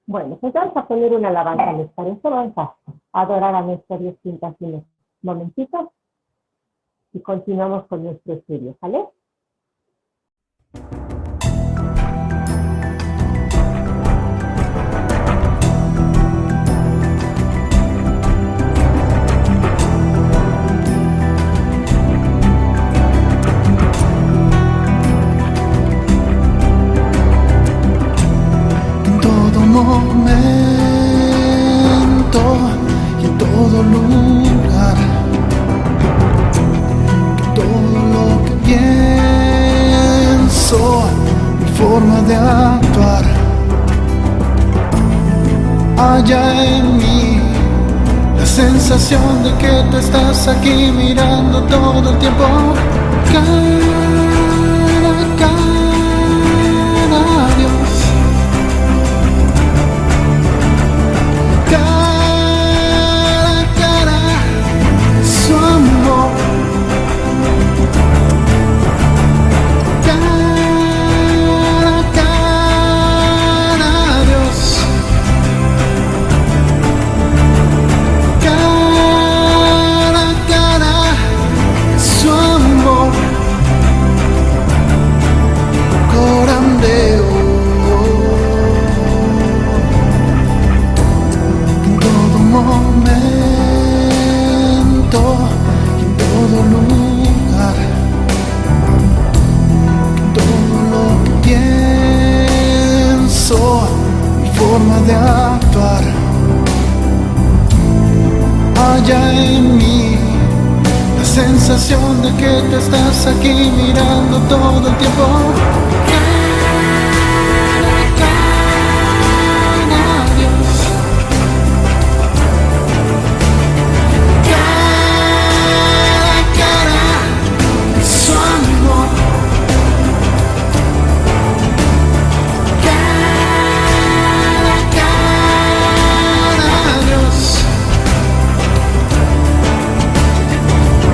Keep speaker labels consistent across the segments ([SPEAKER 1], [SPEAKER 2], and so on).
[SPEAKER 1] Bueno, pues vamos a poner una alabanza, ¿les parece? Vamos a adorar a nuestro Dios Quintas unos momentitos y continuamos con nuestro estudio, ¿vale?
[SPEAKER 2] En todo momento y en todo lugar, todo lo que pienso, mi forma de actuar, haya en mí la sensación de que tú estás aquí mirando todo el tiempo. Cara a cara, Dios. Cara a cara, su amor. Cara a cara, Dios. Cara a cara, su amor. Corandeo. En todo momento y en todo lugar, en todo lo que pienso, mi forma de actuar, haya en mí la sensación de que tú estás aquí mirando todo el tiempo. Cara a cara, Dios. Cara a cara, su amor. Cara a cara, Dios.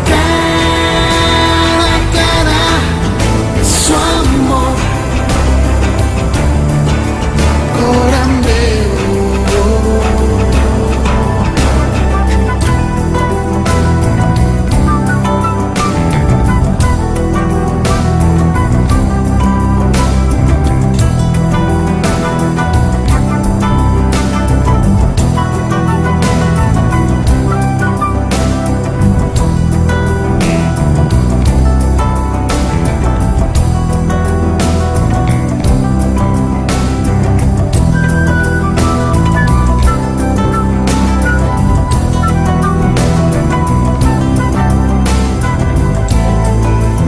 [SPEAKER 2] Cara a cara, su amor. Corandeo.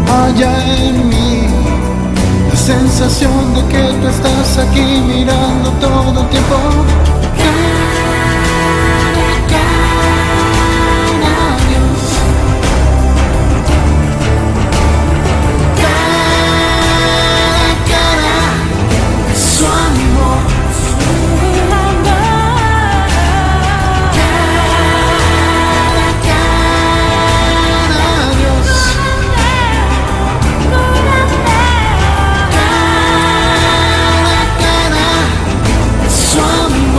[SPEAKER 2] Haya en mí la sensación de que tú estás aquí mirando todo el tiempo. Cara a cara, Dios. Cara a cara, su amor. Cara a cara, Dios. Cara a cara, su amor.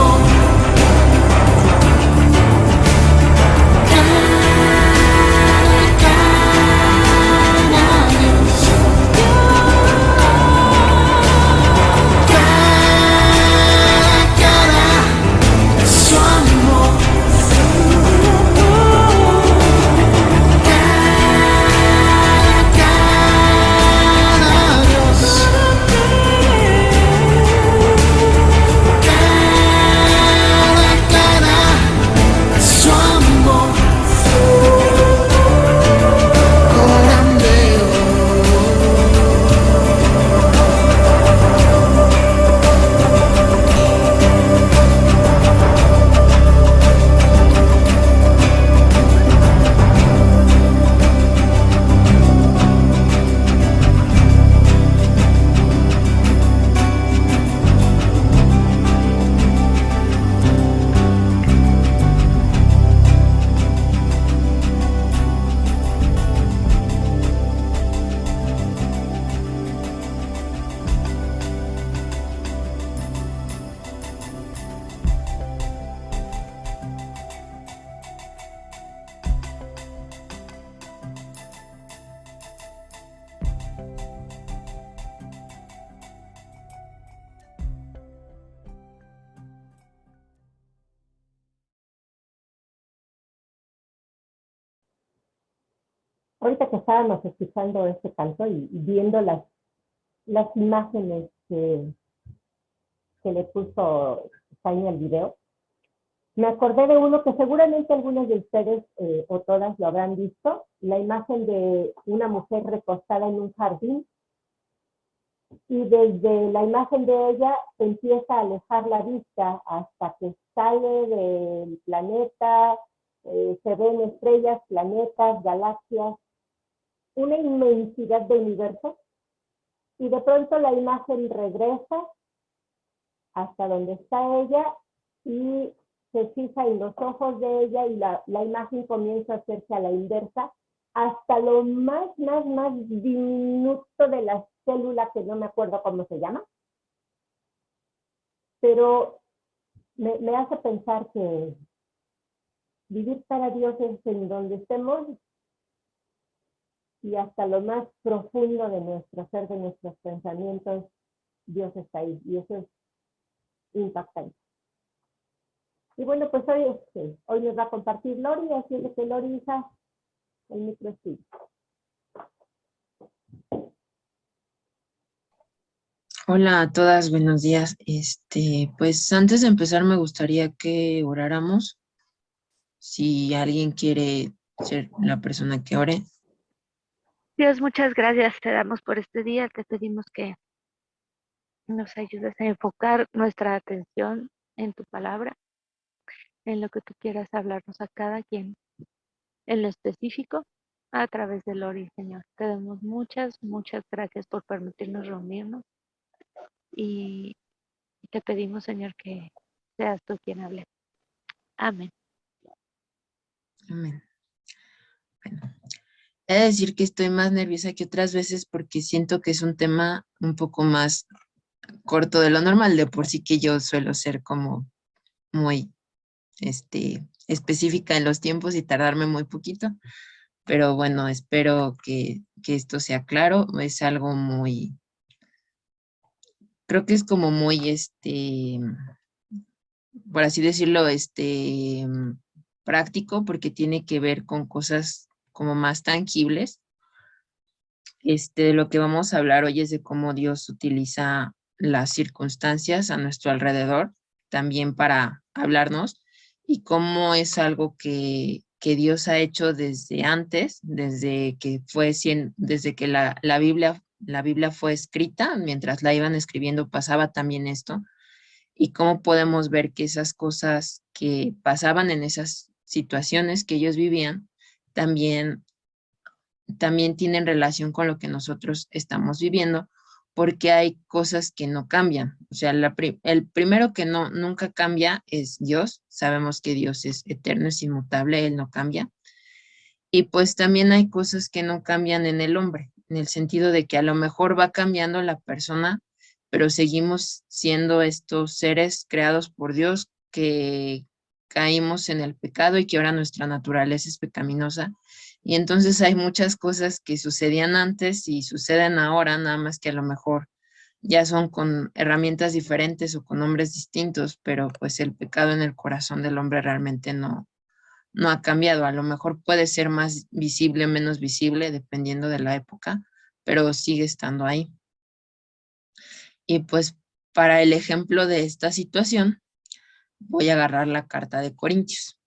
[SPEAKER 1] ahorita que estábamos escuchando este canto y viendo las imágenes que le puso Tania al video, me acordé de uno que seguramente algunos de ustedes o todas lo habrán visto, la imagen de una mujer recostada en un jardín y desde la imagen de ella se empieza a alejar la vista hasta que sale del planeta, se ven estrellas, planetas, galaxias, una inmensidad de universo y de pronto la imagen regresa hasta donde está ella y se fija en los ojos de ella y la imagen comienza a hacerse a la inversa hasta lo más diminuto de la célula, que no me acuerdo cómo se llama, pero me hace pensar que vivir para Dios es en donde estemos y hasta lo más profundo de nuestro ser, de nuestros pensamientos, Dios está ahí y eso es impactante. Y bueno, pues hoy nos va a compartir Lori, así es que Lori, hija, el micro es tuyo.
[SPEAKER 3] Hola a todas, buenos días. Pues antes de empezar me gustaría que oráramos. Si alguien quiere ser la persona que ore.
[SPEAKER 4] Dios, muchas gracias te damos por este día. Te pedimos que nos ayudes a enfocar nuestra atención en tu palabra, en lo que tú quieras hablarnos a cada quien, en lo específico, a través de Lori, Señor. Te damos muchas gracias por permitirnos reunirnos y te pedimos, Señor, que seas tú quien hable. Amén.
[SPEAKER 3] Amén. Bueno, he de decir que estoy más nerviosa que otras veces porque siento que es un tema un poco más corto de lo normal, de por sí que yo suelo ser como muy específica en los tiempos y tardarme muy poquito. Pero bueno, espero que esto sea claro. Es algo muy, creo que es como muy, por así decirlo, práctico, porque tiene que ver con cosas como más tangibles. Lo que vamos a hablar hoy es de cómo Dios utiliza las circunstancias a nuestro alrededor, también para hablarnos, y cómo es algo que Dios ha hecho desde antes, desde que la Biblia fue escrita, mientras la iban escribiendo pasaba también esto, y cómo podemos ver que esas cosas que pasaban en esas situaciones que ellos vivían, también tienen relación con lo que nosotros estamos viviendo, porque hay cosas que no cambian. O sea, el primero que nunca cambia es Dios. Sabemos que Dios es eterno, es inmutable, Él no cambia. Y pues también hay cosas que no cambian en el hombre, en el sentido de que a lo mejor va cambiando la persona, pero seguimos siendo estos seres creados por Dios que caímos en el pecado y que ahora nuestra naturaleza es pecaminosa. Y entonces hay muchas cosas que sucedían antes y suceden ahora, nada más que a lo mejor ya son con herramientas diferentes o con nombres distintos, pero pues el pecado en el corazón del hombre realmente no ha cambiado. A lo mejor puede ser más visible, menos visible, dependiendo de la época, pero sigue estando ahí. Y pues para el ejemplo de esta situación, voy a agarrar la carta de Corintios,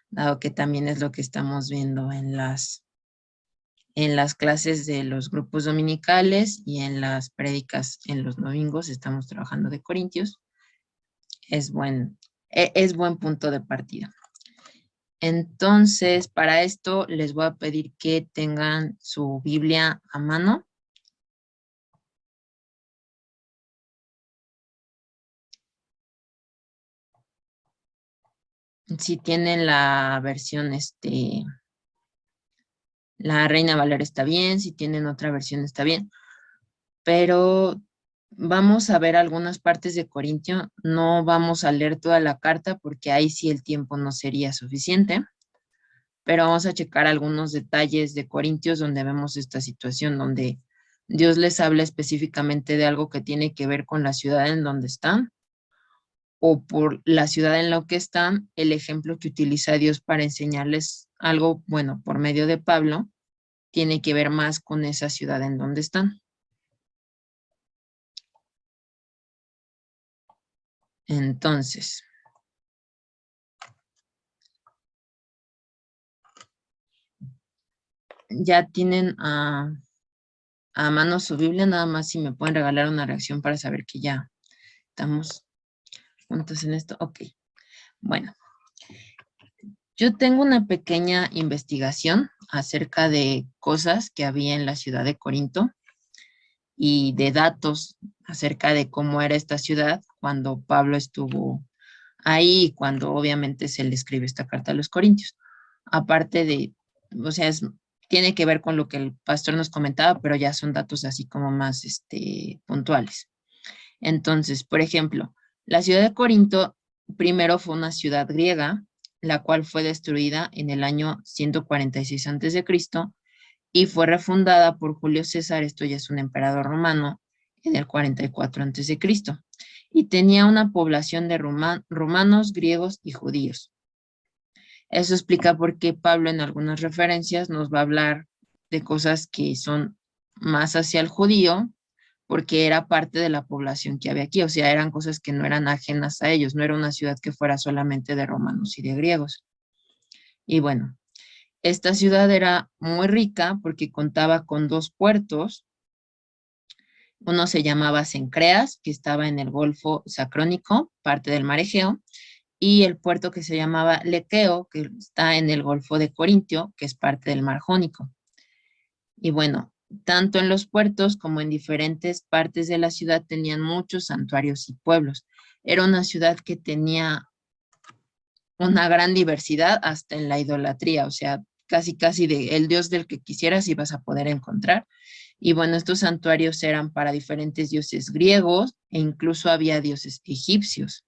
[SPEAKER 3] dado que también es lo que estamos viendo en las clases de los grupos dominicales y en las prédicas en los domingos. Estamos trabajando de Corintios. Es buen punto de partida. Entonces, para esto les voy a pedir que tengan su Biblia a mano. Si tienen la versión, la Reina Valera está bien, si tienen otra versión está bien, pero vamos a ver algunas partes de Corintio. No vamos a leer toda la carta porque ahí sí el tiempo no sería suficiente, pero vamos a checar algunos detalles de Corintios donde vemos esta situación, donde Dios les habla específicamente de algo que tiene que ver con la ciudad en donde están, o por la ciudad en la que están, el ejemplo que utiliza Dios para enseñarles algo, bueno, por medio de Pablo, tiene que ver más con esa ciudad en donde están. Entonces, ya tienen a mano su Biblia, nada más si me pueden regalar una reacción para saber que ya estamos juntos en esto. Ok, bueno. Yo tengo una pequeña investigación acerca de cosas que había en la ciudad de Corinto y de datos acerca de cómo era esta ciudad cuando Pablo estuvo ahí y cuando obviamente se le escribe esta carta a los Corintios. Aparte de, o sea, tiene que ver con lo que el pastor nos comentaba, pero ya son datos así como más puntuales. Entonces, por ejemplo, la ciudad de Corinto primero fue una ciudad griega, la cual fue destruida en el año 146 a.C. y fue refundada por Julio César, esto ya es un emperador romano, en el 44 a.C. Y tenía una población de romanos, griegos y judíos. Eso explica por qué Pablo en algunas referencias nos va a hablar de cosas que son más hacia el judío, porque era parte de la población que había aquí, o sea, eran cosas que no eran ajenas a ellos, no era una ciudad que fuera solamente de romanos y de griegos. Y bueno, esta ciudad era muy rica porque contaba con 2 puertos. Uno se llamaba Cencreas, que estaba en el Golfo Sacrónico, parte del mar Egeo, y el puerto que se llamaba Lequeo, que está en el Golfo de Corintio, que es parte del mar Jónico. Y bueno, tanto en los puertos como en diferentes partes de la ciudad tenían muchos santuarios y pueblos. Era una ciudad que tenía una gran diversidad hasta en la idolatría, o sea, casi de el dios del que quisieras ibas a poder encontrar. Y bueno, estos santuarios eran para diferentes dioses griegos e incluso había dioses egipcios.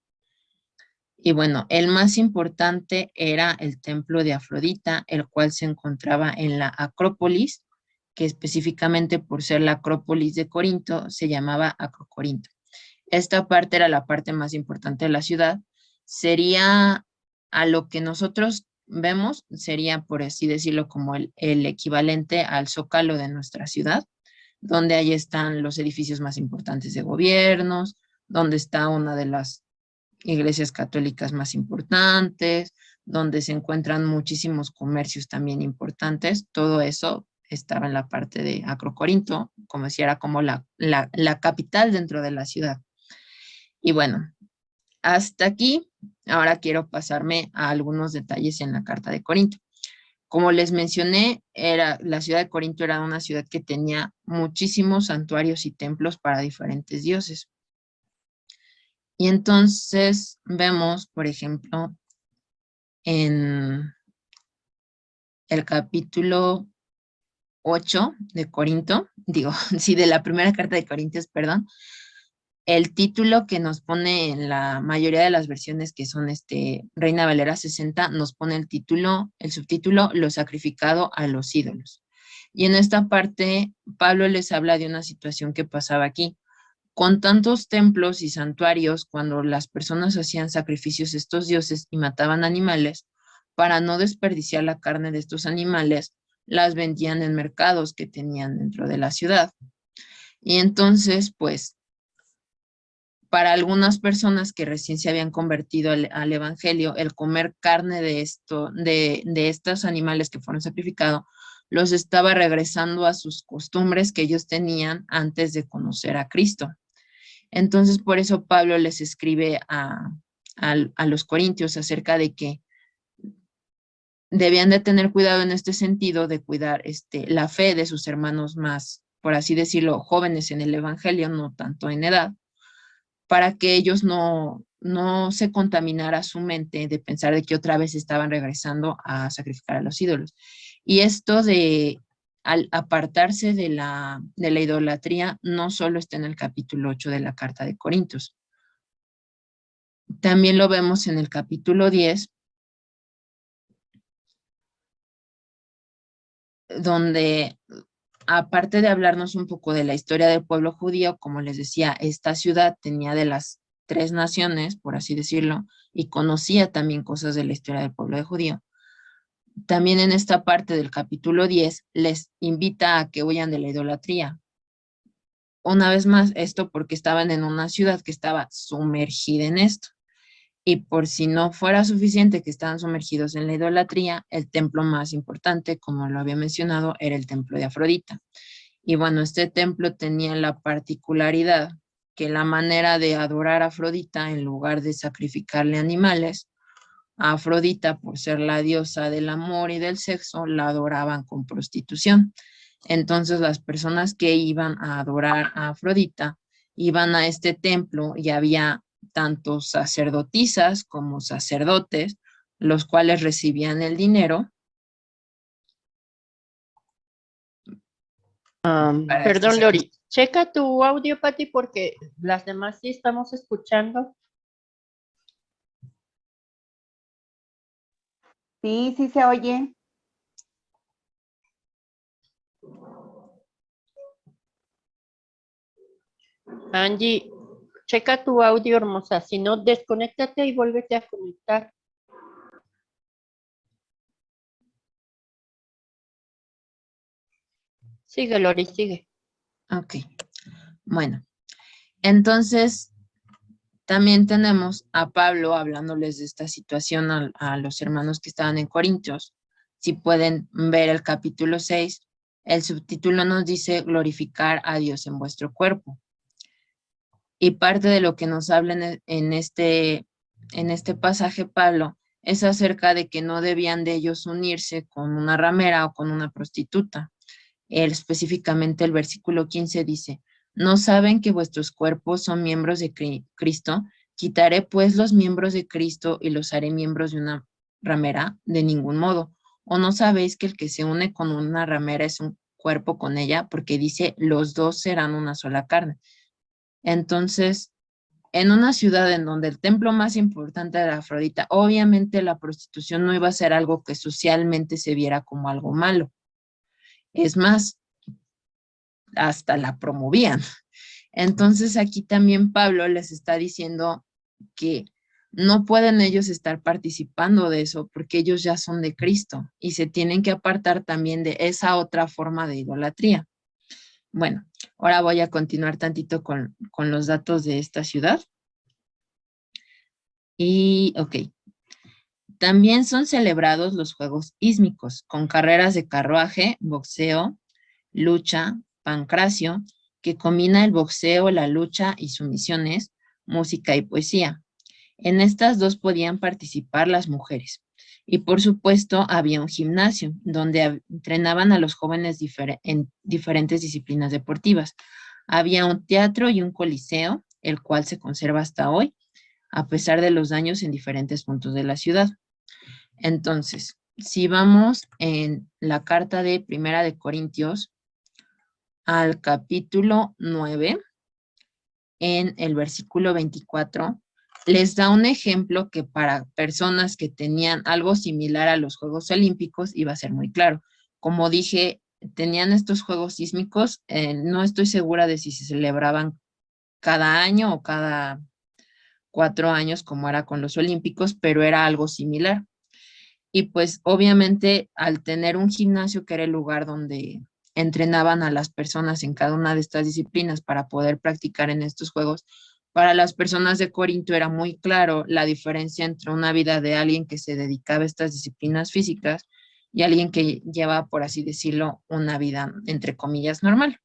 [SPEAKER 3] Y bueno, el más importante era el templo de Afrodita, el cual se encontraba en la Acrópolis, que específicamente por ser la Acrópolis de Corinto, se llamaba Acrocorinto. Esta parte era la parte más importante de la ciudad. Sería a lo que nosotros vemos, sería por así decirlo como el equivalente al Zócalo de nuestra ciudad, donde ahí están los edificios más importantes de gobiernos, donde está una de las iglesias católicas más importantes, donde se encuentran muchísimos comercios también importantes. Todo eso estaba en la parte de Acrocorinto, como si era como la capital dentro de la ciudad. Y bueno, hasta aquí, ahora quiero pasarme a algunos detalles en la carta de Corinto. Como les mencioné, la ciudad de Corinto era una ciudad que tenía muchísimos santuarios y templos para diferentes dioses. Y entonces vemos, por ejemplo, en el capítulo 8 de Corinto, sí, de la primera carta de Corintios, perdón, el título que nos pone en la mayoría de las versiones que son Reina Valera 60, nos pone el subtítulo, lo sacrificado a los ídolos. Y en esta parte, Pablo les habla de una situación que pasaba aquí. Con tantos templos y santuarios, cuando las personas hacían sacrificios a estos dioses y mataban animales, para no desperdiciar la carne de estos animales, las vendían en mercados que tenían dentro de la ciudad. Y entonces, pues, para algunas personas que recién se habían convertido al evangelio, el comer carne de estos animales que fueron sacrificados, los estaba regresando a sus costumbres que ellos tenían antes de conocer a Cristo. Entonces, por eso Pablo les escribe a los corintios acerca de que debían de tener cuidado en este sentido de cuidar la fe de sus hermanos más, por así decirlo, jóvenes en el evangelio, no tanto en edad, para que ellos no se contaminara su mente de pensar de que otra vez estaban regresando a sacrificar a los ídolos. Y esto al apartarse de la idolatría no solo está en el capítulo 8 de la carta de Corintios. También lo vemos en el capítulo 10, donde aparte de hablarnos un poco de la historia del pueblo judío, como les decía, esta ciudad tenía de las 3 naciones, por así decirlo, y conocía también cosas de la historia del pueblo judío. también en esta parte del capítulo 10 les invita a que huyan de la idolatría. Una vez más, esto porque estaban en una ciudad que estaba sumergida en esto. Y por si no fuera suficiente que estaban sumergidos en la idolatría, el templo más importante, como lo había mencionado, era el templo de Afrodita. Y bueno, este templo tenía la particularidad que la manera de adorar a Afrodita, en lugar de sacrificarle animales, a Afrodita, por ser la diosa del amor y del sexo, la adoraban con prostitución. Entonces las personas que iban a adorar a Afrodita iban a este templo y había tanto sacerdotisas como sacerdotes, los cuales recibían el dinero. Para
[SPEAKER 5] Perdón,
[SPEAKER 3] estos
[SPEAKER 5] Lori. Checa tu audio, Pati, porque las demás sí estamos escuchando.
[SPEAKER 6] Sí, sí se oye.
[SPEAKER 5] Angie, checa tu audio, hermosa. Si no, desconéctate y vuélvete a conectar. Sigue, Lori, sigue.
[SPEAKER 3] Ok, bueno, entonces también tenemos a Pablo hablándoles de esta situación a los hermanos que estaban en Corintios. Si pueden ver el capítulo 6, el subtítulo nos dice glorificar a Dios en vuestro cuerpo. Y parte de lo que nos habla en este pasaje Pablo es acerca de que no debían de ellos unirse con una ramera o con una prostituta. Específicamente el versículo 15 dice, ¿no saben que vuestros cuerpos son miembros de Cristo? Quitaré pues los miembros de Cristo y los haré miembros de una ramera, de ningún modo. ¿O no sabéis que el que se une con una ramera es un cuerpo con ella? Porque dice, los dos serán una sola carne. Entonces, en una ciudad en donde el templo más importante era Afrodita, obviamente la prostitución no iba a ser algo que socialmente se viera como algo malo. Es más, hasta la promovían. Entonces aquí también Pablo les está diciendo que no pueden ellos estar participando de eso porque ellos ya son de Cristo y se tienen que apartar también de esa otra forma de idolatría. Bueno, ahora voy a continuar tantito con los datos de esta ciudad. Y, ok, también son celebrados los Juegos Ísmicos, con carreras de carruaje, boxeo, lucha, pancracio, que combina el boxeo, la lucha y sumisiones, música y poesía. En estas dos podían participar las mujeres. Y por supuesto había un gimnasio donde entrenaban a los jóvenes en diferentes disciplinas deportivas. Había un teatro y un coliseo, el cual se conserva hasta hoy, a pesar de los daños en diferentes puntos de la ciudad. Entonces, si vamos en la carta de Primera de Corintios al capítulo 9, en el versículo 24, les da un ejemplo que para personas que tenían algo similar a los Juegos Olímpicos iba a ser muy claro. Como dije, tenían estos Juegos Sísmicos, no estoy segura de si se celebraban cada año o cada 4 años como era con los Olímpicos, pero era algo similar. Y pues obviamente al tener un gimnasio que era el lugar donde entrenaban a las personas en cada una de estas disciplinas para poder practicar en estos juegos, para las personas de Corinto era muy claro la diferencia entre una vida de alguien que se dedicaba a estas disciplinas físicas y alguien que lleva, por así decirlo, una vida entre comillas normal.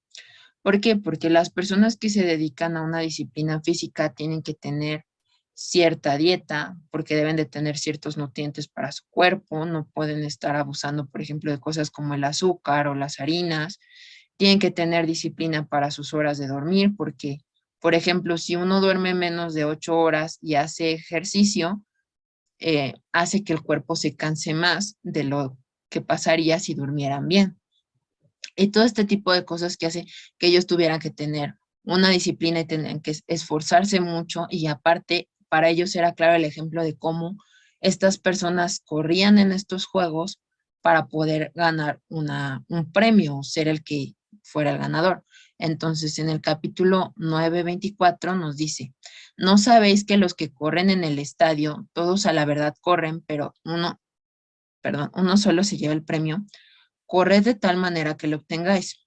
[SPEAKER 3] ¿Por qué? Porque las personas que se dedican a una disciplina física tienen que tener cierta dieta, porque deben de tener ciertos nutrientes para su cuerpo, no pueden estar abusando, por ejemplo, de cosas como el azúcar o las harinas, tienen que tener disciplina para sus horas de dormir, porque, por ejemplo, si uno duerme menos de 8 horas y hace ejercicio, hace que el cuerpo se canse más de lo que pasaría si durmieran bien. Y todo este tipo de cosas que hace que ellos tuvieran que tener una disciplina y tenían que esforzarse mucho y aparte para ellos era claro el ejemplo de cómo estas personas corrían en estos juegos para poder ganar un premio, ser el que fuera el ganador. Entonces en el capítulo 9:24 nos dice, ¿no sabéis que los que corren en el estadio, todos a la verdad corren, pero perdón, uno solo se lleva el premio, corred de tal manera que lo obtengáis.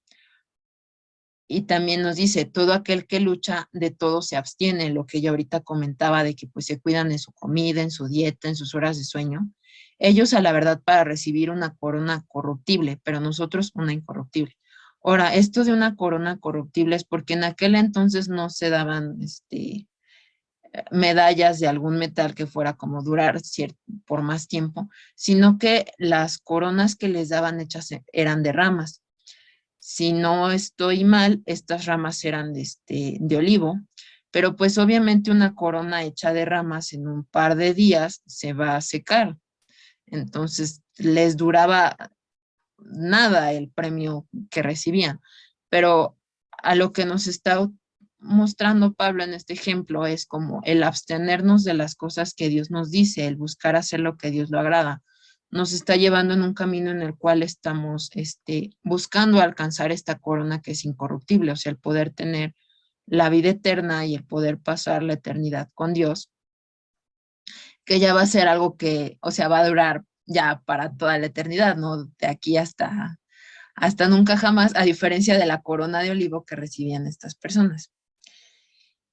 [SPEAKER 3] Y también nos dice, todo aquel que lucha, de todo se abstiene, lo que yo ahorita comentaba de que pues se cuidan en su comida, en su dieta, en sus horas de sueño. Ellos a la verdad para recibir una corona corruptible, pero nosotros una incorruptible. Ahora, esto de una corona corruptible es porque en aquel entonces no se daban medallas de algún metal que fuera como durar por más tiempo, sino que las coronas que les daban hechas eran de ramas. Si no estoy mal, estas ramas eran de olivo, pero pues obviamente una corona hecha de ramas en un par de días se va a secar. Entonces les duraba nada el premio que recibían. Pero a lo que nos está mostrando Pablo en este ejemplo es como el abstenernos de las cosas que Dios nos dice, el buscar hacer lo que Dios lo agrada. Nos está llevando en un camino en el cual estamos buscando alcanzar esta corona que es incorruptible, o sea, el poder tener la vida eterna y el poder pasar la eternidad con Dios, que ya va a ser algo que, o sea, va a durar ya para toda la eternidad, ¿no? De aquí hasta nunca jamás, a diferencia de la corona de olivo que recibían estas personas.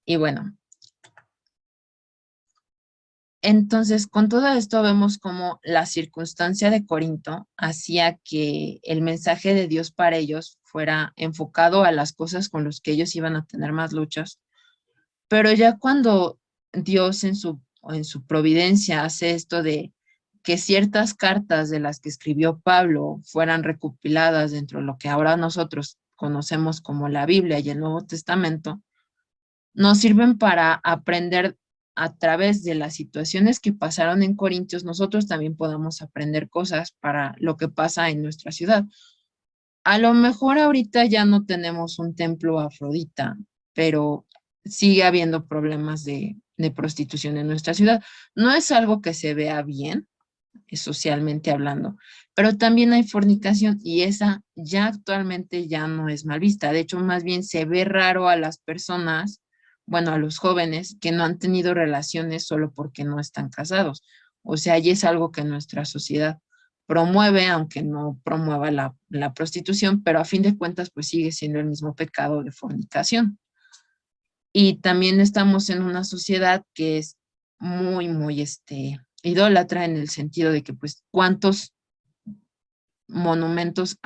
[SPEAKER 3] Y bueno, entonces con todo esto vemos como la circunstancia de Corinto hacía que el mensaje de Dios para ellos fuera enfocado a las cosas con las que ellos iban a tener más luchas, pero ya cuando Dios en su providencia hace esto de que ciertas cartas de las que escribió Pablo fueran recopiladas dentro de lo que ahora nosotros conocemos como la Biblia y el Nuevo Testamento, nos sirven para aprender a través de las situaciones que pasaron en Corintios, nosotros también podamos aprender cosas para lo que pasa en nuestra ciudad. A lo mejor ahorita ya no tenemos un templo a Afrodita, pero sigue habiendo problemas de prostitución en nuestra ciudad. No es algo que se vea bien, socialmente hablando, pero también hay fornicación y esa ya actualmente ya no es mal vista. De hecho, más bien se ve raro a las personas, bueno, a los jóvenes que no han tenido relaciones solo porque no están casados. O sea, y es algo que nuestra sociedad promueve, aunque no promueva la prostitución, pero a fin de cuentas, pues sigue siendo el mismo pecado de fornicación. Y también estamos en una sociedad que es muy, muy idólatra en el sentido de que, pues, cuántos monumentos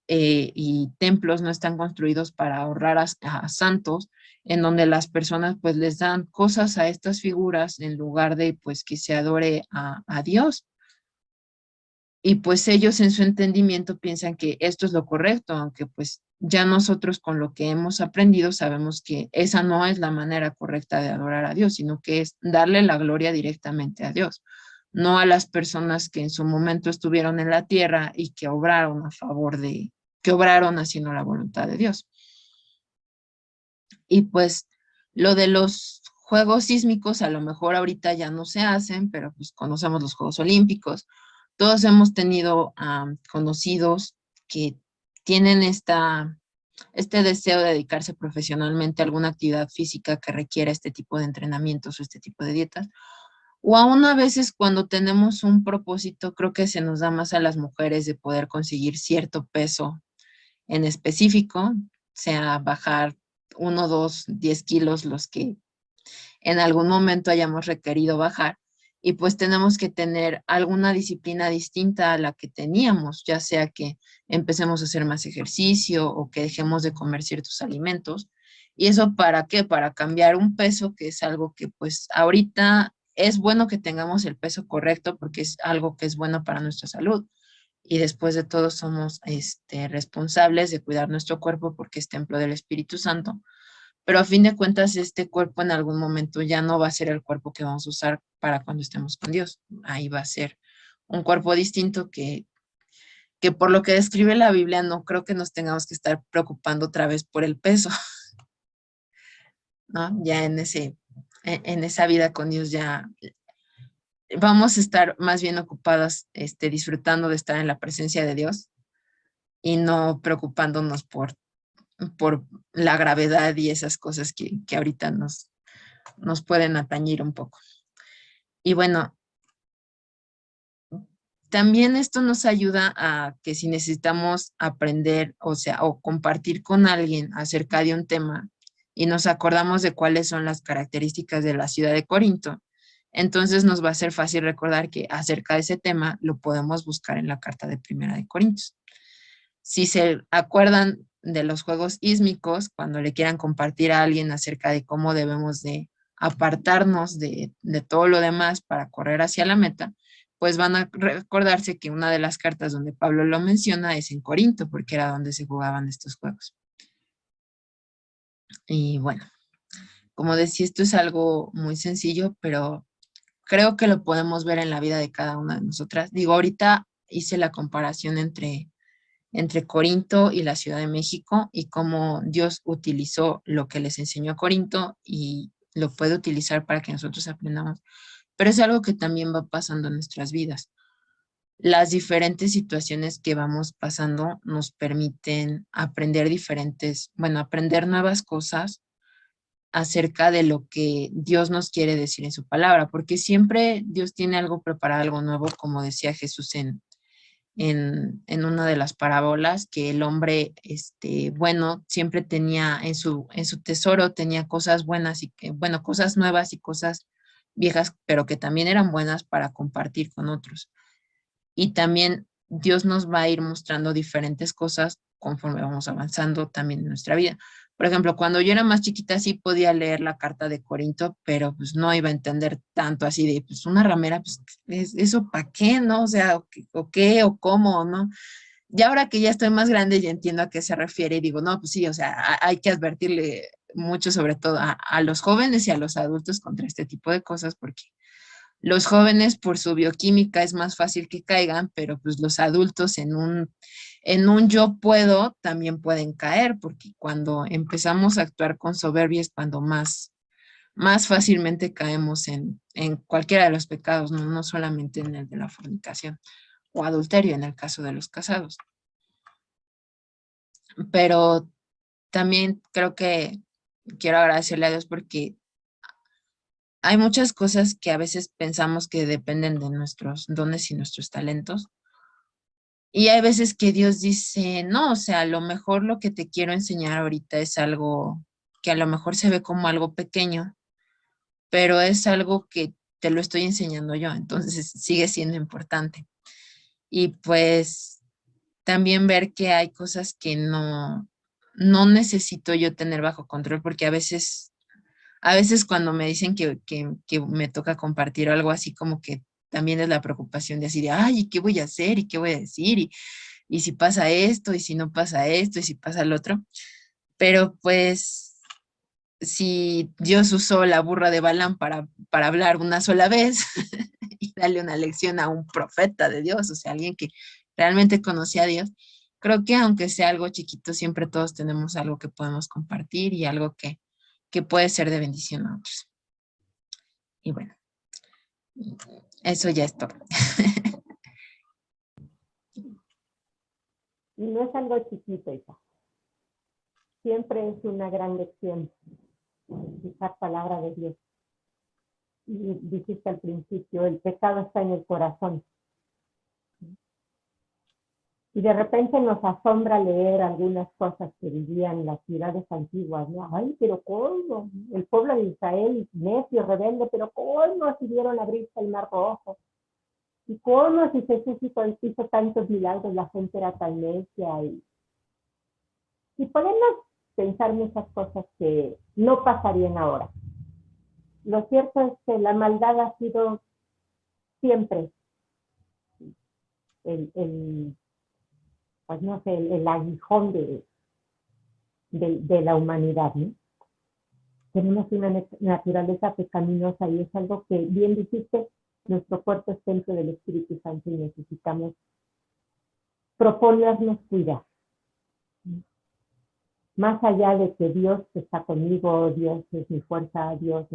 [SPEAKER 3] y templos no están construidos para honrar a santos, en donde las personas, pues, les dan cosas a estas figuras en lugar de, pues, que se adore a Dios. Y pues ellos en su entendimiento piensan que esto es lo correcto, aunque pues ya nosotros con lo que hemos aprendido sabemos que esa no es la manera correcta de adorar a Dios, sino que es darle la gloria directamente a Dios, no a las personas que en su momento estuvieron en la tierra y que obraron que obraron haciendo la voluntad de Dios. Y pues lo de los Juegos Sísmicos a lo mejor ahorita ya no se hacen, pero pues conocemos los Juegos Olímpicos. Todos hemos tenido conocidos que tienen este deseo de dedicarse profesionalmente a alguna actividad física que requiera este tipo de entrenamientos o este tipo de dietas. O aún a veces cuando tenemos un propósito, creo que se nos da más a las mujeres de poder conseguir cierto peso en específico, sea bajar 1, 2, 10 kilos, los que en algún momento hayamos requerido bajar, y pues tenemos que tener alguna disciplina distinta a la que teníamos, ya sea que empecemos a hacer más ejercicio o que dejemos de comer ciertos alimentos. ¿Y eso para qué? Para cambiar un peso, que es algo que pues ahorita es bueno que tengamos el peso correcto porque es algo que es bueno para nuestra salud. Y después de todo somos responsables de cuidar nuestro cuerpo porque es templo del Espíritu Santo. Pero a fin de cuentas, este cuerpo en algún momento ya no va a ser el cuerpo que vamos a usar para cuando estemos con Dios. Ahí va a ser un cuerpo distinto que por lo que describe la Biblia, no creo que nos tengamos que estar preocupando otra vez por el peso, ¿no? Ya en esa vida con Dios ya vamos a estar más bien ocupadas disfrutando de estar en la presencia de Dios y no preocupándonos por la gravedad y esas cosas que ahorita nos pueden atañir un poco. Y bueno, también esto nos ayuda a que si necesitamos aprender, o sea, o compartir con alguien acerca de un tema y nos acordamos de cuáles son las características de la ciudad de Corinto, entonces nos va a ser fácil recordar que acerca de ese tema lo podemos buscar en la carta de Primera de Corintios. Si se acuerdan de los juegos ísmicos, cuando le quieran compartir a alguien acerca de cómo debemos de apartarnos de todo lo demás para correr hacia la meta, pues van a recordarse que una de las cartas donde Pablo lo menciona es en Corinto, porque era donde se jugaban estos juegos. Y bueno, como decía, esto es algo muy sencillo, pero creo que lo podemos ver en la vida de cada una de nosotras. Digo, ahorita hice la comparación entre Corinto y la Ciudad de México y cómo Dios utilizó lo que les enseñó a Corinto y lo puede utilizar para que nosotros aprendamos. Pero es algo que también va pasando en nuestras vidas. Las diferentes situaciones que vamos pasando nos permiten aprender aprender nuevas cosas acerca de lo que Dios nos quiere decir en su palabra, porque siempre Dios tiene algo preparado, algo nuevo, como decía Jesús en una de las parábolas, que el hombre bueno siempre tenía en su tesoro, tenía cosas buenas cosas nuevas y cosas viejas, pero que también eran buenas para compartir con otros. Y también Dios nos va a ir mostrando diferentes cosas conforme vamos avanzando también en nuestra vida. Por ejemplo, cuando yo era más chiquita sí podía leer la carta de Corinto, pero pues no iba a entender tanto así de, pues una ramera, pues eso ¿para qué, no? O sea, o qué, o cómo, ¿no? Y ahora que ya estoy más grande ya entiendo a qué se refiere y digo, no, pues sí, o sea, hay que advertirle mucho sobre todo a los jóvenes y a los adultos contra este tipo de cosas, porque los jóvenes por su bioquímica es más fácil que caigan, pero pues los adultos en un yo puedo también pueden caer, porque cuando empezamos a actuar con soberbia es cuando más fácilmente caemos en cualquiera de los pecados, no solamente en el de la fornicación o adulterio en el caso de los casados. Pero también creo que quiero agradecerle a Dios porque hay muchas cosas que a veces pensamos que dependen de nuestros dones y nuestros talentos. Y hay veces que Dios dice, no, o sea, a lo mejor lo que te quiero enseñar ahorita es algo que a lo mejor se ve como algo pequeño, pero es algo que te lo estoy enseñando yo, entonces sigue siendo importante. Y pues también ver que hay cosas que no necesito yo tener bajo control, porque a veces cuando me dicen que me toca compartir algo así, como que también es la preocupación de así de, ay, ¿y qué voy a hacer? ¿Y qué voy a decir? Y si pasa esto, y si no pasa esto, y si pasa lo otro. Pero pues, si Dios usó la burra de Balaam para hablar una sola vez y darle una lección a un profeta de Dios, o sea, alguien que realmente conocía a Dios, creo que aunque sea algo chiquito, siempre todos tenemos algo que podemos compartir y algo que puede ser de bendición a otros. Y bueno, eso ya es todo.
[SPEAKER 1] Y no es algo chiquito, hija. Siempre es una gran lección escuchar palabra de Dios. Y dijiste al principio, el pecado está en el corazón. Y de repente nos asombra leer algunas cosas que vivían las ciudades antiguas, ¿no? Ay, pero ¿cómo? El pueblo de Israel, necio, rebelde, pero ¿cómo si vieron abrirse el mar rojo? ¿Y cómo si Jesús hizo tantos milagros, la gente era tan necia? Y podemos pensar muchas cosas que no pasarían ahora. Lo cierto es que la maldad ha sido siempre pues no sé, el aguijón de la humanidad, ¿no? Tenemos una naturaleza pecaminosa y es algo que, bien dijiste, nuestro cuerpo es templo del Espíritu Santo y necesitamos proponernos cuidar. Más allá de que Dios está conmigo, Dios es mi fuerza, Dios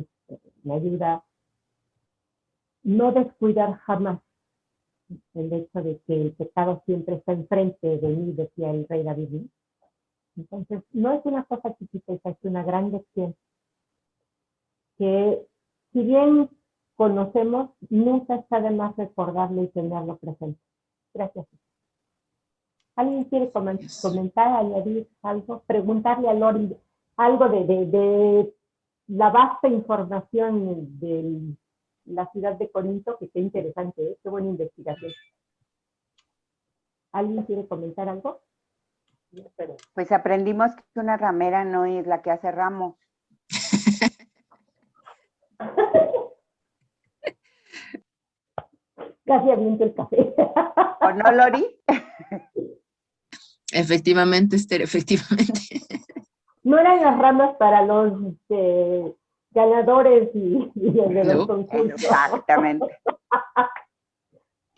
[SPEAKER 1] me ayuda, no descuidar jamás el hecho de que el pecado siempre está enfrente de mí, decía el rey David, ¿no? Entonces, no es una cosa chiquita, es una gran lección que, si bien conocemos, nunca está de más recordarlo y tenerlo presente. Gracias. ¿Alguien quiere comentar, añadir algo? Preguntarle a Lori algo de la vasta información de la ciudad de Corinto, que qué interesante, ¿eh? Qué buena investigación. ¿Alguien quiere comentar algo?
[SPEAKER 6] Pues aprendimos que una ramera no es la que hace ramos.
[SPEAKER 1] Casi aviento el café.
[SPEAKER 6] ¿O no, Lori?
[SPEAKER 3] Efectivamente, Esther, efectivamente.
[SPEAKER 1] No eran las ramas para los ganadores y de los
[SPEAKER 3] No.
[SPEAKER 1] concursos.
[SPEAKER 6] Exactamente.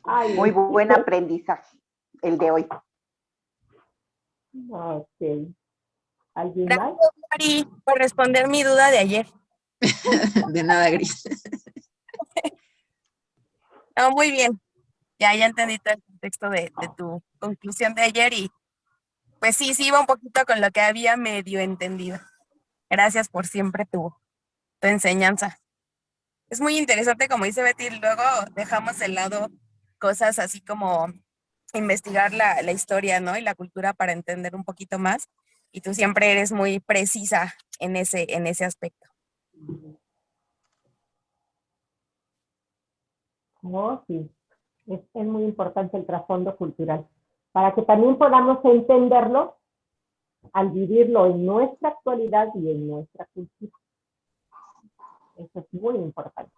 [SPEAKER 1] Ay,
[SPEAKER 6] Muy buen aprendizaje el de hoy.
[SPEAKER 1] ok. ¿Alguien más?
[SPEAKER 7] Gracias, Mari, por responder mi duda de ayer.
[SPEAKER 3] De nada, Gris.
[SPEAKER 7] No, muy bien. Ya entendí todo el contexto de tu conclusión de ayer y pues sí iba un poquito con lo que había medio entendido. Gracias por siempre tu enseñanza. Es muy interesante, como dice Betty, luego dejamos de lado cosas así como investigar la historia, ¿no? Y la cultura para entender un poquito más. Y tú siempre eres muy precisa en ese aspecto.
[SPEAKER 1] No, sí. Es muy importante el trasfondo cultural. Para que también podamos entenderlo al vivirlo en nuestra actualidad y en nuestra cultura. Eso es muy importante.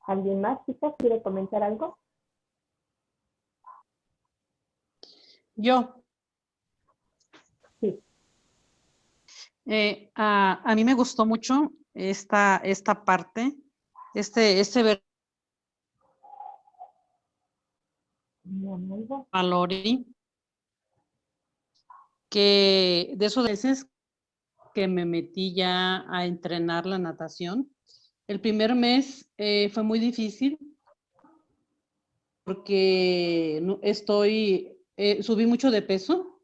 [SPEAKER 1] ¿Alguien más, chicas, quiere comentar algo?
[SPEAKER 8] Yo.
[SPEAKER 1] Sí.
[SPEAKER 8] A mí me gustó mucho esta parte, ver a Lori, que de esos veces que me metí ya a entrenar la natación. El primer mes fue muy difícil porque subí mucho de peso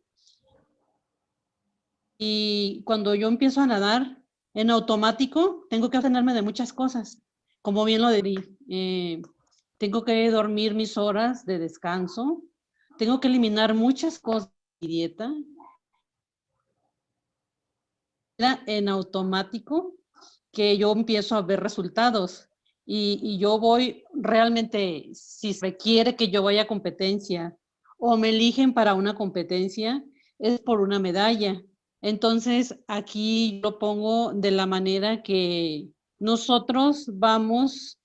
[SPEAKER 8] y cuando yo empiezo a nadar en automático tengo que abstenerme de muchas cosas, como bien lo dirí. Tengo que dormir mis horas de descanso, tengo que eliminar muchas cosas de mi dieta en automático, que yo empiezo a ver resultados y yo voy realmente, si se requiere que yo vaya a competencia o me eligen para una competencia, es por una medalla. Entonces, aquí lo pongo de la manera que nosotros vamos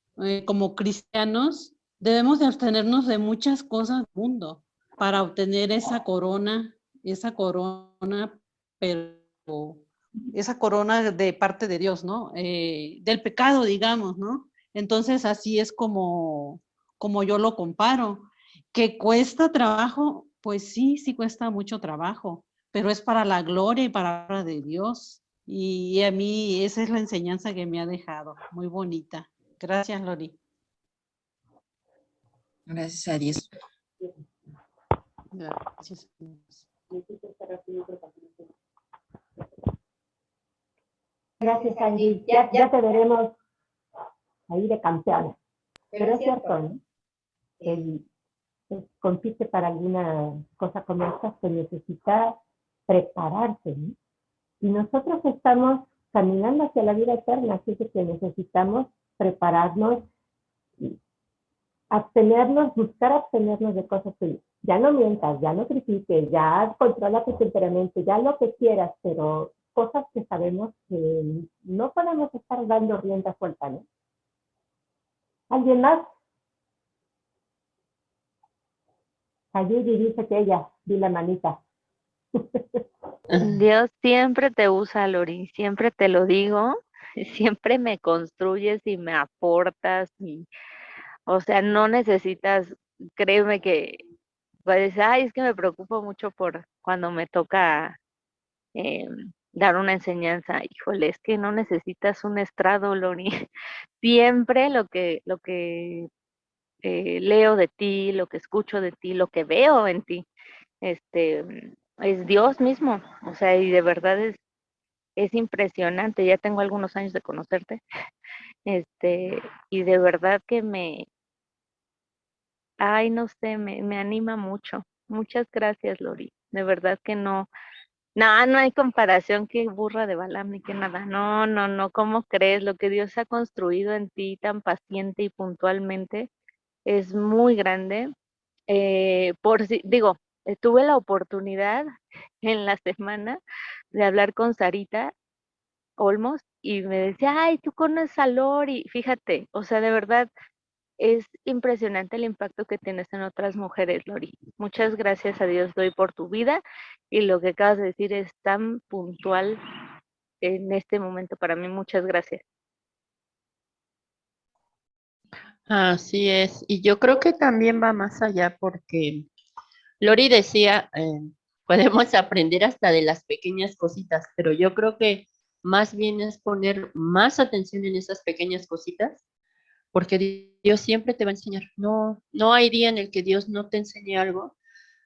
[SPEAKER 8] como cristianos, debemos de abstenernos de muchas cosas del mundo para obtener esa corona, pero esa corona de parte de Dios, ¿no? Del pecado, digamos, ¿no? Entonces, así es como yo lo comparo. ¿Que cuesta trabajo? Pues sí cuesta mucho trabajo, pero es para la gloria y para la obra de Dios. Y a mí esa es la enseñanza que me ha dejado, muy bonita. Gracias, Lori.
[SPEAKER 3] Gracias a Dios.
[SPEAKER 8] Gracias.
[SPEAKER 1] Gracias, Angie. Ya te veremos ahí de campeona. Pero es cierto, ¿no? El compite para alguna cosa como esta se necesita prepararse, ¿no? Y nosotros estamos caminando hacia la vida eterna, así que necesitamos prepararnos, abstenernos, buscar abstenernos de cosas que ya no mientas, ya no critiques, ya controla tu temperamento, ya lo que quieras, pero cosas que sabemos que no podemos estar dando rienda suelta, ¿no? ¿Alguien más? Ayudy dice que ella, di la manita.
[SPEAKER 4] Dios siempre te usa, Lori, siempre te lo digo, siempre me construyes y me aportas, o sea, no necesitas, créeme que, pues, ay, es que me preocupo mucho por cuando me toca dar una enseñanza, híjole, es que no necesitas un estrado, Lori, siempre lo que leo de ti, lo que escucho de ti, lo que veo en ti, es Dios mismo, o sea, y de verdad es impresionante, ya tengo algunos años de conocerte, y de verdad que ay, no sé, me anima mucho. Muchas gracias, Lori. De verdad que no. No, no hay comparación que burra de Balaam ni que nada. No, no, no, ¿cómo crees? Lo que Dios ha construido en ti tan paciente y puntualmente es muy grande. Tuve la oportunidad en la semana de hablar con Sarita Olmos y me decía, ay, tú conoces a Lori. Fíjate, o sea, de verdad es impresionante el impacto que tienes en otras mujeres, Lori. Muchas gracias a Dios doy por tu vida y lo que acabas de decir es tan puntual en este momento para mí. Muchas gracias.
[SPEAKER 5] Así es. Y yo creo que también va más allá porque Lori decía, podemos aprender hasta de las pequeñas cositas, pero yo creo que más bien es poner más atención en esas pequeñas cositas, porque Dios siempre te va a enseñar. No, no hay día en el que Dios no te enseñe algo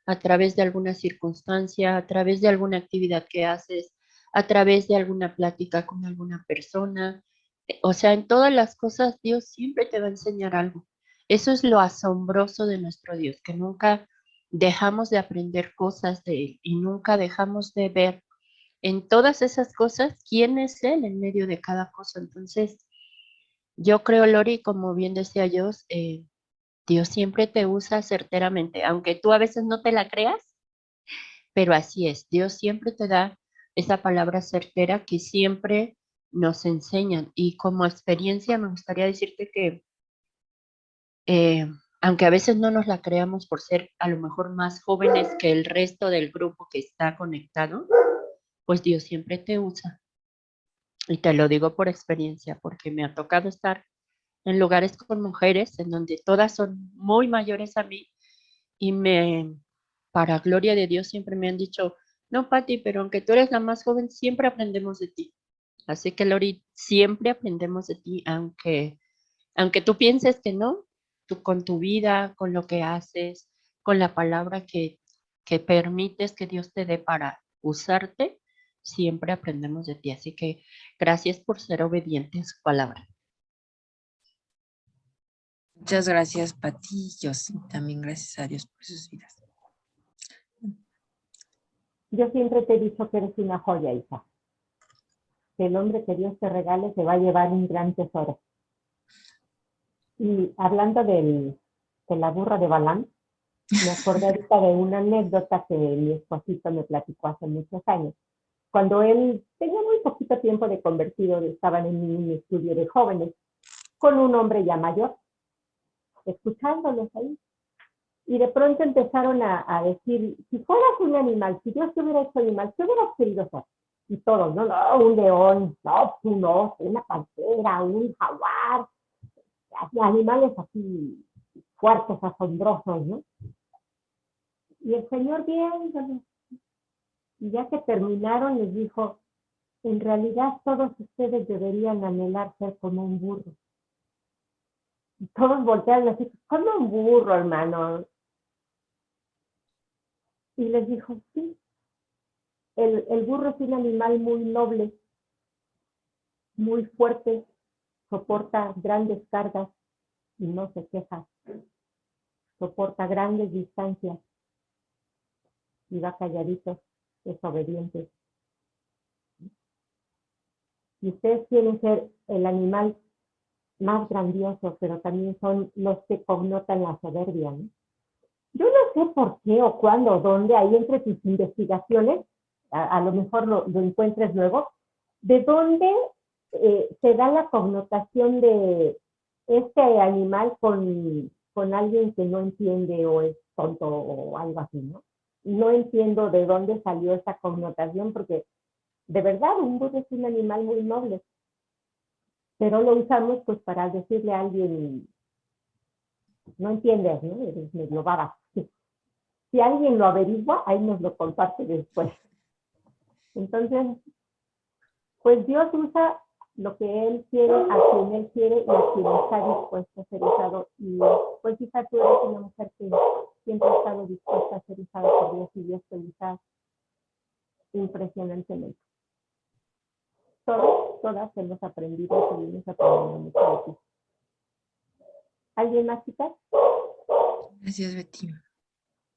[SPEAKER 5] a través de alguna circunstancia, a través de alguna actividad que haces, a través de alguna plática con alguna persona. O sea, en todas las cosas Dios siempre te va a enseñar algo. Eso es lo asombroso de nuestro Dios, que nunca dejamos de aprender cosas de Él y nunca dejamos de ver en todas esas cosas quién es Él en medio de cada cosa. Entonces, yo creo, Lori, como bien decía yo, Dios siempre te usa certeramente, aunque tú a veces no te la creas, pero así es. Dios siempre te da esa palabra certera que siempre nos enseñan. Y como experiencia me gustaría decirte que, eh, aunque a veces no nos la creamos por ser a lo mejor más jóvenes que el resto del grupo que está conectado, pues Dios siempre te usa. Y te lo digo por experiencia, porque me ha tocado estar en lugares con mujeres en donde todas son muy mayores a mí y para gloria de Dios, siempre me han dicho, no, Pati, pero aunque tú eres la más joven, siempre aprendemos de ti. Así que, Lori, siempre aprendemos de ti, aunque tú pienses que no, tú con tu vida, con lo que haces, con la palabra que permites que Dios te dé para usarte, siempre aprendemos de ti. Así que gracias por ser obediente a su palabra.
[SPEAKER 3] Muchas gracias, Pati. Yo sí, también gracias a Dios por sus vidas.
[SPEAKER 1] Yo siempre te he dicho que eres una joya, hija. Que el hombre que Dios te regale se va a llevar un gran tesoro. Y hablando de la burra de Balaam, me acordé ahorita de una anécdota que mi esposito me platicó hace muchos años. Cuando él tenía muy poquito tiempo de convertido, estaban en un estudio de jóvenes con un hombre ya mayor, escuchándolos ahí. Y de pronto empezaron a decir, si fueras un animal, si Dios te hubiera hecho animal, ¿qué hubieras querido ser? Y todos, no, un león, no, un oso, una pantera, un jaguar, animales así fuertes, asombrosos, ¿no? Y el Señor viéndolos, y ya que terminaron les dijo, en realidad todos ustedes deberían anhelar ser como un burro. Y todos voltearon así, como un burro, hermano. Y les dijo, sí, el burro es un animal muy noble, muy fuerte, soporta grandes cargas y no se queja, soporta grandes distancias y va calladito, es obediente. Y ustedes quieren ser el animal más grandioso, pero también son los que connotan la soberbia, ¿no? Yo no sé por qué o cuándo o dónde, ahí entre tus investigaciones, a lo mejor lo encuentres luego, de dónde se da la connotación de este animal con alguien que no entiende o es tonto o algo así, ¿no? No entiendo de dónde salió esa connotación porque de verdad un burro es un animal muy noble, pero lo usamos pues para decirle a alguien, no entiendes, ¿no? Eres medio baba. Si alguien lo averigua, ahí nos lo comparte después. Entonces, pues Dios usa lo que Él quiere, a quien Él quiere y a quien está dispuesto a ser usado. Y pues quizá tú eres una mujer que siempre ha estado dispuesta a ser usada por Dios y Dios te usa impresionantemente. Todas hemos aprendido y seguimos aprendiendo mucho de ti. ¿Alguien más, chicas?
[SPEAKER 3] Gracias, Betty.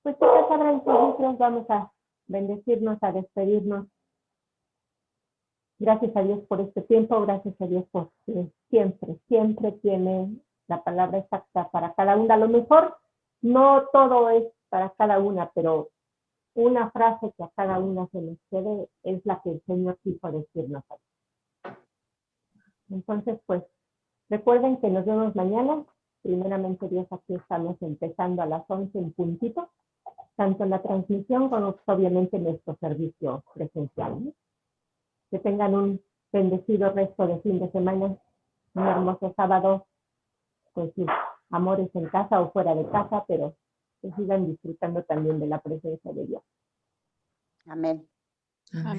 [SPEAKER 1] Pues chicas, abran sus micros, vamos a bendecirnos, a despedirnos. Gracias a Dios por este tiempo, gracias a Dios porque siempre tiene la palabra exacta para cada una. A lo mejor no todo es para cada una, pero una frase que a cada una se nos quede es la que el Señor quiso decirnos. Entonces, pues, recuerden que nos vemos mañana. Primeramente Dios, aquí estamos empezando a las 11 en puntito, tanto en la transmisión como obviamente en nuestro servicio presencial, ¿no? Que tengan un bendecido resto de fin de semana, un hermoso sábado, pues sí, amores en casa o fuera de casa, pero que sigan disfrutando también de la presencia de Dios.
[SPEAKER 6] Amén.
[SPEAKER 3] Amén.